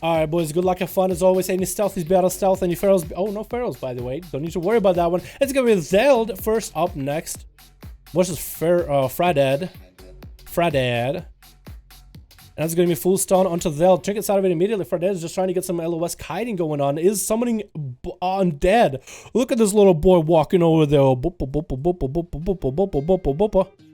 Alright, boys, good luck, have fun as always. Any stealth is better stealth, any pharaohs. Oh, no pharaohs, by the way. Don't need to worry about that one. It's gonna be Zeld first up next. What's this? Fradad. And that's gonna be full stun onto Zeld. Trinkets out of it immediately. Fradad is just trying to get some LOS kiting going on. Is summoning undead. Look at this little boy walking over there.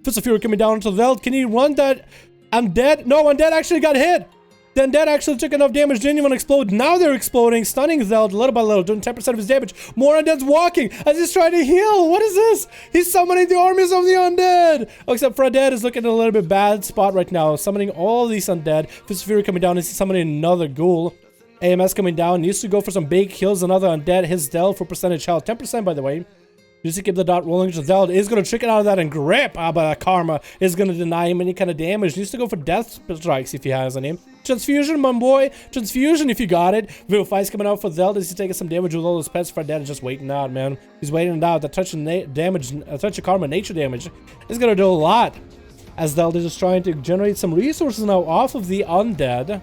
Fist of Fury coming down onto Zeld. Can he run that? Undead? No, undead actually got hit. Then that actually took enough damage, didn't even explode. Now they're exploding, stunning Zeld little by little, doing 10% of his damage. More undead's walking as he's trying to heal. What is this? He's summoning the armies of the undead. Oh, except Fradad is looking at a little bit bad spot right now, summoning all these undead. Fist of Fury coming down, he's summoning another ghoul. AMS coming down, needs to go for some big kills, another undead. His Del for percentage health, 10% by the way. Just to keep the dot rolling. Zeld is going to trick it out of that and grip. But Karma is going to deny him any kind of damage. Needs to go for death strikes if he has any. Transfusion, my boy. Transfusion if you got it. Vivify's coming out for Zeld. He's taking some damage with all those pets. Fradad is just waiting out, man. He's waiting it out. The touch of damage, touch of Karma, nature damage is going to do a lot. As Zeld is just trying to generate some resources now off of the undead.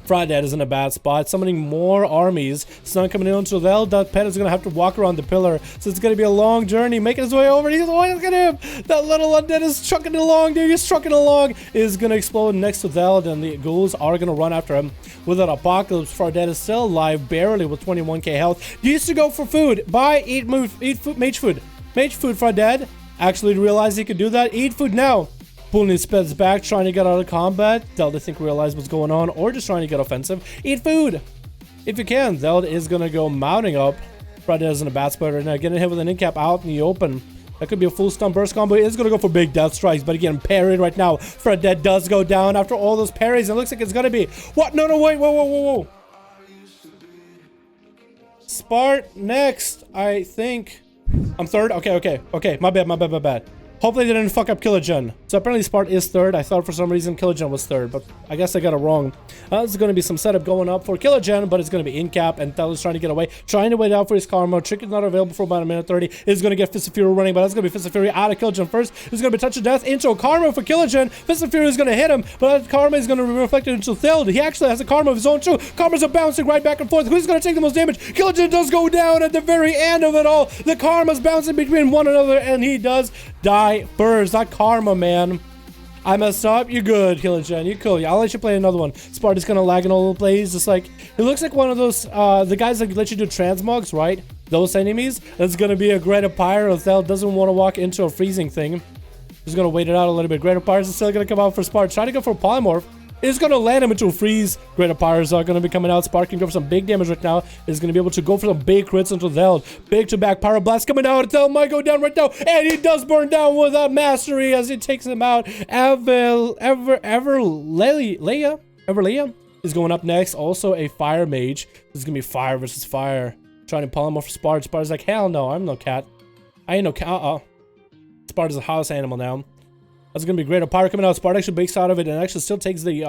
Fradad is in a bad spot, summoning more armies. Stun coming in onto Zeld. That pet is going to have to walk around the pillar. So it's going to be a long journey, making his way over. He's look at him. That little undead is trucking along, dude. He's trucking along. Is going to explode next to Zeld, and the ghouls are going to run after him. With an apocalypse, Fradad is still alive, barely with 21k health. Used to go for food. Buy, eat food, mage food. Mage food, Fradad. Actually realized he could do that. Eat food now. Pulling his speds back, trying to get out of combat. Zeld, I think, realized what's going on, or just trying to get offensive. Eat food! If you can. Zeld is going to go mounting up. Fradad is in a bad spot right now. Getting hit with an incap out in the open. That could be a full stun burst combo. He's going to go for big death strikes, but again, parried right now. Fradad does go down after all those parries. It looks like it's going to be... What? No, wait. Whoa. Spart next, I think. I'm third? Okay. My bad. Hopefully they didn't fuck up Killagen. So apparently Spart is third. I thought for some reason Killagen was third, but I guess I got it wrong. There's going to be some setup going up for Killagen, but it's going to be in cap, and Thel is trying to get away. Trying to wait out for his Karma. Trick is not available for about a minute 30. Is going to get Fist of Fury running, but that's going to be Fist of Fury out of Killagen first. There's going to be Touch of Death into Karma for Killagen. Fist of Fury is going to hit him, but Karma is going to be reflected into Thel. He actually has a Karma of his own too. Karmas are bouncing right back and forth. Who's going to take the most damage? Killagen does go down at the very end of it all. The Karma's bouncing between one another, and he does die first. Not Karma, man. I messed up. You're good, Killagen. You're cool. I'll let you play another one. Sparta's kind of lagging all the plays. Just like, it looks like one of those, the guys that let you do transmogs, right? Those enemies. That's going to be a Greater Pyre. If Thel doesn't want to walk into a freezing thing. He's going to wait it out a little bit. Greater Pyres is still going to come out for Sparta. Try to go for Polymorph. It's going to land him into a freeze. Greater Pyres are going to be coming out. Spark can go for some big damage right now. Is going to be able to go for some big crits into Zeld. Big to back Pyroblast coming out. Zeld might go down right now. And he does burn down with a mastery as he takes him out. Everleia is going up next. Also a Fire Mage. This is going to be fire versus fire. Trying to polymorph for Spart. Sparta's like, hell no, I'm no cat. I ain't no cat. Sparta's a house animal now. That's going to be Greater Pyre coming out. Sparta actually breaks out of it and actually still takes the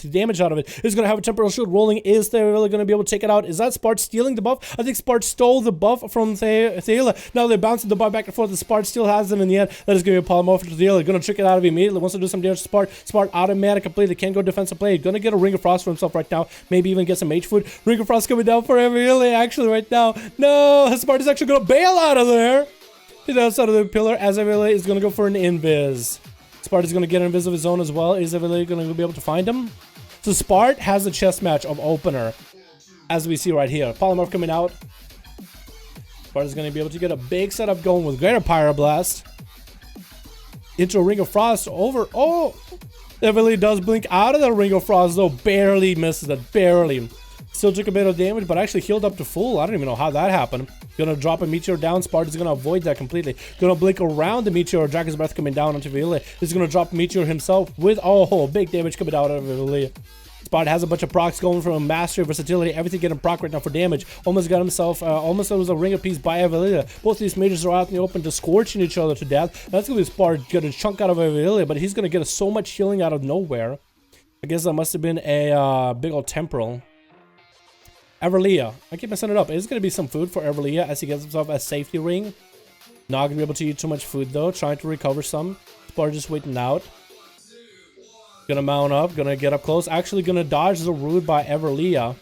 damage out of it. Is going to have a temporal shield rolling. Is they really going to be able to take it out? Is that Spart stealing the buff? I think Spart stole the buff from Thaela. Now they're bouncing the buff back and forth. The Spart still has them in the end. That is going to be a polymorph to Thaela. Going to trick it out of it immediately. Wants to do some damage to Spart. Spart automatic completely. Can't go defensive play. Going to get a Ring of Frost for himself right now. Maybe even get some mage food. Ring of Frost coming down for Thaela actually right now. No, Spart is actually going to bail out of there. He's outside of the pillar as Thaela is going to go for an invis. Sparta's going to get an invis of his own as well. Is Thaela going to be able to find him? So Spart has a chess match of opener, as we see right here. Polymorph coming out. Sparta's going to be able to get a big setup going with Greater Pyroblast. Into a Ring of Frost over. Oh! Thaela does blink out of the Ring of Frost, though. Barely misses it. Barely. Still took a bit of damage, but actually healed up to full. I don't even know how that happened. Gonna drop a Meteor down. Sparta's gonna avoid that completely. Gonna blink around the Meteor. Dragon's Breath coming down onto Thaela. He's gonna drop Meteor himself with, oh, big damage coming out of Thaela. Spot has a bunch of procs going from mastery, versatility, everything getting proc right now for damage. Almost got himself, almost there was a ring of peace by Evelilia. Both of these mages are out in the open to scorching each other to death. That's going to be Spart get a chunk out of Evelilia, but he's going to get so much healing out of nowhere. I guess that must have been a big old temporal. Everlia. I keep messing it up. It's going to be some food for Everlia as he gets himself a safety ring. Not going to be able to eat too much food though. Trying to recover some. Spart just waiting out. Gonna mount up. Gonna get up close. Actually gonna dodge the root by Everlia.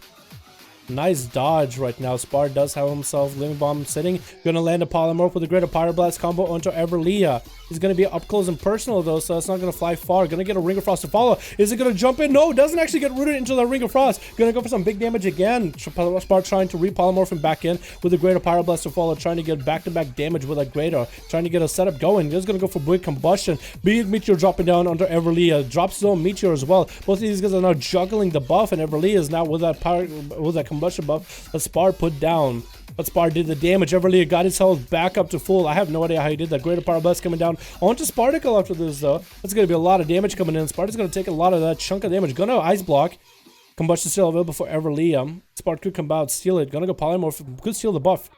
Nice dodge right now. Spart does have himself Living Bomb sitting. Gonna land a Polymorph with a Greater Pyroblast combo onto Everlia. He's gonna be up close and personal though, so it's not gonna fly far. Gonna get a Ring of Frost to follow. Is it gonna jump in? No, doesn't actually get rooted into the Ring of Frost. Gonna go for some big damage again. Spart trying to re-polymorph him back in with a Greater Pyroblast to follow. Trying to get back-to-back damage with a Greater. Trying to get a setup going. Just gonna go for big combustion. Big Meteor dropping down onto Everlia. Drops his own Meteor as well. Both of these guys are now juggling the buff, and Everlia is now with that combustion buff. Spart put down. But Spart did the damage. Everlia got his health back up to full. I have no idea how he did that. Greater Power Blast coming down onto Sparticle after this, though. That's going to be a lot of damage coming in. Spart is going to take a lot of that chunk of damage. Gonna Ice Block. Combustion still available for Everlia. Spart could come out, steal it. Gonna go Polymorph. Could steal the buff.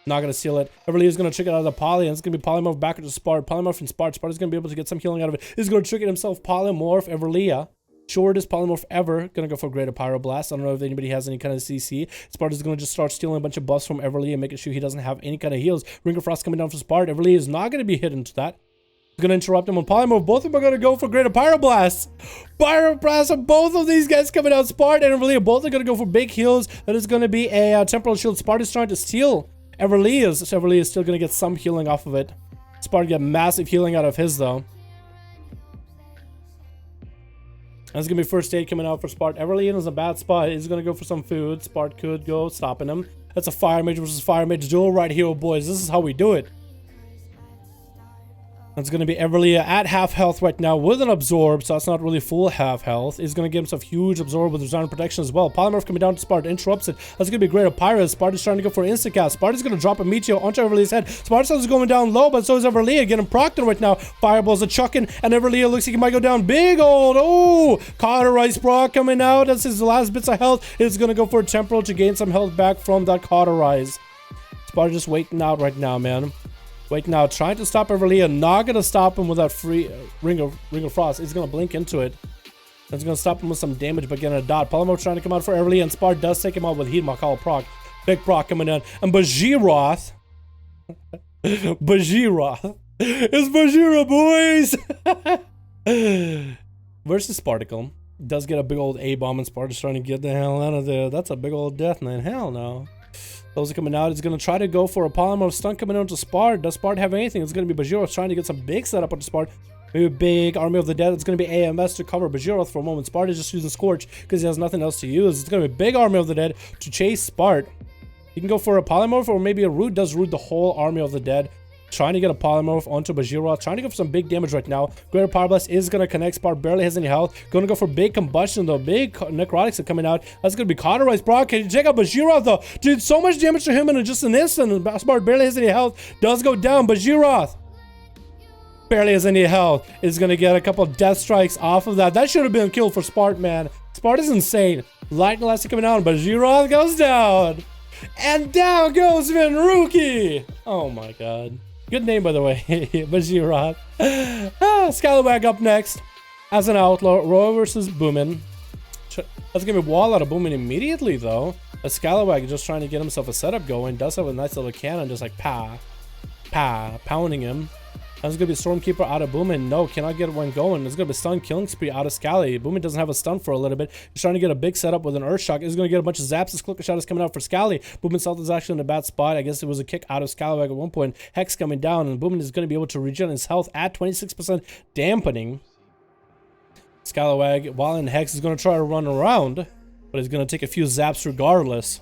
Not going to steal it. Everlia is going to trick it out of the Poly, and it's going to be Polymorph back into Spart. Polymorph and Spart. Spart is going to be able to get some healing out of it. He's going to trick it himself. Polymorph Everlia. Shortest Polymorph ever. Gonna go for Greater Pyroblast. I don't know if anybody has any kind of CC. Spart is gonna just start stealing a bunch of buffs from Everly and making sure he doesn't have any kind of heals. Ring of Frost coming down for Spart. Everly is not gonna be hit into that. He's gonna interrupt him on Polymorph. Both of them are gonna go for Greater Pyroblast. Pyroblast of both of these guys coming out. Spart and Everly both are gonna go for big heals. That is gonna be a Temporal Shield. Spart is trying to steal Everly. So Everly is still gonna get some healing off of it. Spart get massive healing out of his though. That's going to be first aid coming out for Spart. Everly is a bad spot. He's going to go for some food. Spart could go stopping him. That's a Fire Mage versus Fire Mage duel right here, boys. This is how we do it. That's going to be Everly at half health right now with an Absorb, so that's not really full half health. He's going to get himself huge Absorb with Resound Protection as well. Polymorph coming down to Spart, interrupts it. That's going to be Greater Pyro. Spart is trying to go for Instacast. Spart is going to drop a Meteor onto Everly's head. Spart is going down low, but so is Everly. Getting Procton right now. Fireballs are chucking, and Everly looks like he might go down big old. Oh, Cauterize Brock coming out. That's his last bits of health. He's going to go for a Temporal to gain some health back from that Cauterize. Spart just waiting out right now, man. Wait now, trying to stop Everlia, not gonna stop him with that free Ring of Frost. He's gonna blink into it. That's gonna stop him with some damage, but getting a dot. Polymorph trying to come out for Everlia, and Spart does take him out with Heat Makal proc. Big proc coming in. And Bajiroth. Bajiroth. It's Bajira, boys! Versus Sparticle. Does get a big old A-bomb, and Spart is trying to get the hell out of there. That's a big old Death Knight. Hell no. Those are coming out. He's going to try to go for a Polymorph stun coming out to Spart. Does Spart have anything? It's going to be Bajiroth trying to get some big setup onto Spart. Maybe a big Army of the Dead. It's going to be AMS to cover Bajiroth for a moment. Spart is just using Scorch because he has nothing else to use. It's going to be a big Army of the Dead to chase Spart. He can go for a Polymorph or maybe a Root. Does root the whole Army of the Dead. Trying to get a Polymorph onto Bajiroth. Trying to go for some big damage right now. Greater Power Blast is going to connect. Spart barely has any health. Going to go for big Combustion though. Big Necrotics are coming out. That's going to be Cauterize Brock. Can you check out Bajiroth though? Did so much damage to him in just an instant. Spart barely has any health. Does go down. Bajiroth barely has any health. Is going to get a couple Death Strikes off of that. That should have been a kill for Spart, man. Spart is insane. Lightning Elastic coming out. Bajiroth goes down. And down goes Vinruki. Oh my god. Good name, by the way. Bajiroth. Scalawag up next. As an Outlaw. Roy versus Boomin. That's going to be Wall out of Boomin immediately, though. A Scalawag just trying to get himself a setup going. Does have a nice little cannon, just like pounding him. That's going to be Stormkeeper out of Boomin. No, cannot get one going. It's going to be Stun Killing Spree out of Scally. Boomin doesn't have a stun for a little bit. He's trying to get a big setup with an Earthshock. He's going to get a bunch of zaps. His Clicker Shot is coming out for Scally. Boomin's health is actually in a bad spot. I guess it was a kick out of Scalawag at one point. Hex coming down, and Boomin is going to be able to regen his health at 26%, dampening. Scalawag, while in Hex, is going to try to run around, but he's going to take a few zaps regardless.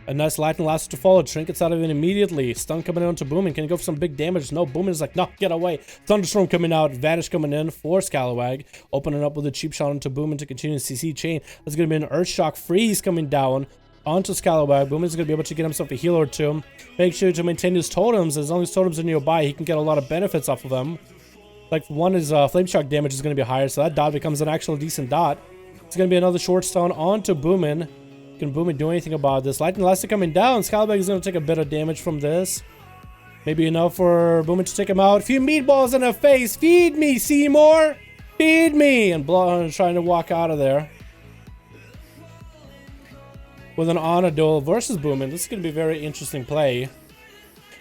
A nice Lightning Lasso to follow. Trinkets out of it immediately. Stun coming on to Boomin. Can he go for some big damage? No, Boomin is like, no, get away. Thunderstorm coming out. Vanish coming in for Scalawag. Opening up with a cheap shot onto Boomin to continue CC chain. That's going to be an Earthshock Freeze coming down onto Scalawag. Boomin's going to be able to get himself a heal or two. Make sure to maintain his totems. As long as totems are nearby, he can get a lot of benefits off of them. Like one is flame shock damage is going to be higher, so that dot becomes an actual decent dot. It's going to be another short stone onto Boomin. Can Boomin do anything about this? Lightning Elastic coming down. Scalabag is going to take a bit of damage from this. Maybe enough for Boomin to take him out. Few meatballs in the face. Feed me, Seymour. Feed me. And Bloodhunter trying to walk out of there. With an honor duel versus Boomin. This is going to be a very interesting play.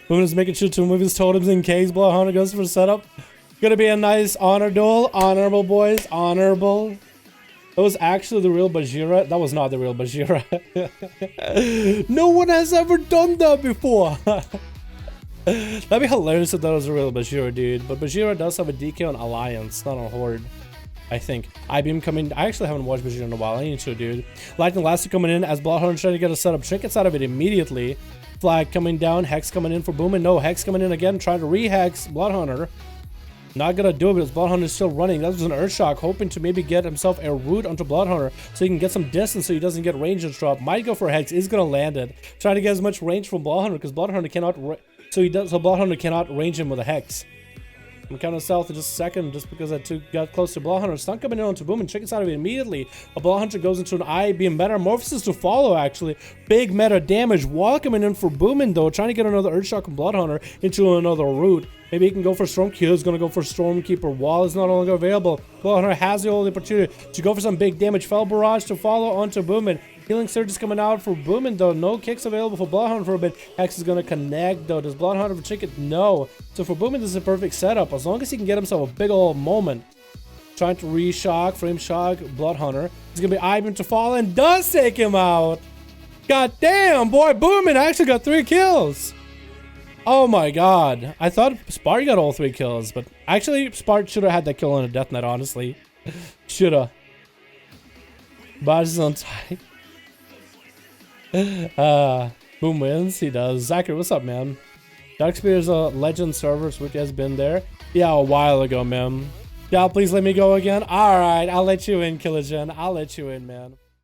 Boomin is making sure to move his totems in case Bloodhunter goes for setup. Gonna be a nice honor duel. Honorable, boys. Honorable. That was actually the real Bajira. That was not the real Bajira. No one has ever done that before. That'd be hilarious if that was a real Bajira, dude. But Bajira does have a DK on Alliance, not on Horde. I think. I-Beam coming. I actually haven't watched Bajira in a while. I need to, dude. Lightning Elastic coming in as Bloodhunter trying to get a setup. Trinkets out of it immediately. Flag coming down. Hex coming in for Boomin. No, Hex coming in again. Trying to re-hex Bloodhunter. Not gonna do it because Bloodhunter is still running. That was an Earthshock, hoping to maybe get himself a root onto Bloodhunter so he can get some distance so he doesn't get range and drop. Might go for a Hex, is gonna land it. Trying to get as much range from Bloodhunter because Bloodhunter cannot so Bloodhunter cannot range him with a Hex. I'm counting south in just a second just because that two got close to Bloodhunter. Stun coming in onto Boomin, chickens out of it immediately. A Bloodhunter goes into an I-Beam Metamorphosis to follow actually. Big meta damage. Wall coming in for Boomin though, trying to get another Earthshock from Bloodhunter into another root. Maybe he can go for Stormkeeper. He's going to go for Stormkeeper. Wall is not longer available. Bloodhunter has the only opportunity to go for some big damage. Fell Barrage to follow onto Boomin. Healing Surge is coming out for Boomin though. No kicks available for Bloodhunter for a bit. Hex is going to connect though. Does Bloodhunter for Chicken? No. So for Boomin, this is a perfect setup. As long as he can get himself a big old moment. Trying to re-shock, frame shock, Bloodhunter. He's going to be I-Beam to fall and does take him out. God damn, boy. Boomin actually got 3 kills. Oh my god. I thought Spart got all 3 kills, but actually Spart should have had that kill on a death net, honestly. Shoulda. Barge is on time. Boom wins, he does. Zachary, what's up, man? Darkspear is a legend server, which has been there. Yeah, a while ago, man. Yeah, please let me go again. Alright, I'll let you in, Killagen. I'll let you in, man.